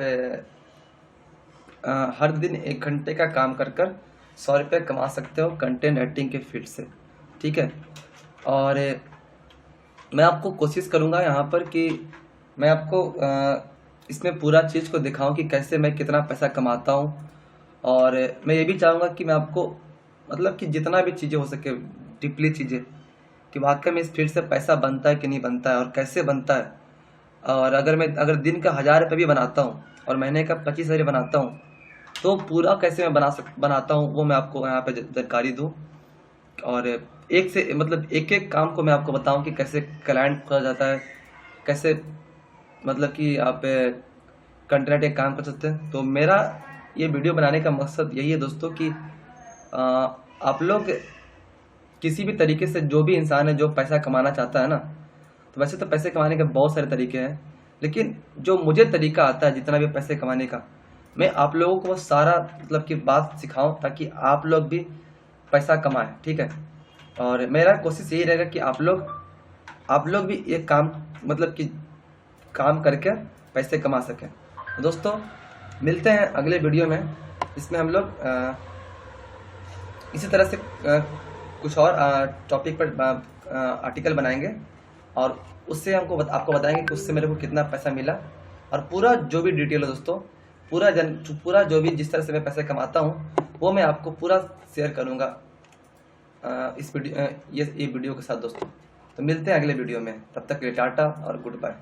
हर दिन 1 घंटे का काम कर 100 रुपये कमा सकते हो कंटेंट राइटिंग के फील्ड से, ठीक है। और मैं आपको कोशिश करूँगा यहाँ पर कि मैं आपको इसमें पूरा चीज़ को दिखाऊं कि कैसे मैं कितना पैसा कमाता हूँ। और मैं ये भी चाहूँगा कि मैं आपको मतलब कि जितना भी चीज़ें हो सके डीपली चीज़ें, कि वाकई में इस फील्ड से पैसा बनता है कि नहीं बनता है और कैसे बनता है। और अगर दिन का 1000 रुपये भी बनाता हूँ और महीने का 25,000 बनाता हूँ, तो पूरा कैसे मैं बनाता हूँ वो मैं आपको यहाँ पे जानकारी दूँ। और एक एक काम को मैं आपको बताऊँ कि कैसे क्लाइंट खोजा जाता है, कैसे मतलब कि आप कंटेंट एक काम कर सकते हैं। तो मेरा ये वीडियो बनाने का मकसद यही है दोस्तों कि आप लोग किसी भी तरीके से, जो भी इंसान है जो पैसा कमाना चाहता है ना, तो वैसे तो पैसे कमाने के बहुत सारे तरीके हैं, लेकिन जो मुझे तरीका आता है जितना भी पैसे कमाने का, मैं आप लोगों को वो सारा मतलब कि बात सिखाऊं ताकि आप लोग भी पैसा कमाएं, ठीक है। और मेरा कोशिश यही रहेगा कि आप लोग भी ये काम मतलब कि काम करके पैसे कमा सकें। तो दोस्तों मिलते हैं अगले वीडियो में, इसमें हम लोग इसी तरह से कुछ और टॉपिक पर आर्टिकल बनाएंगे और उससे आपको बताएंगे कि उससे मेरे को कितना पैसा मिला, और पूरा जो भी डिटेल है दोस्तों, पूरा जो भी जिस तरह से मैं पैसे कमाता हूँ वो मैं आपको पूरा शेयर करूँगा इस वीडियो ये वीडियो के साथ दोस्तों। तो मिलते हैं अगले वीडियो में, तब तक के लिए टाटा और गुड बाय।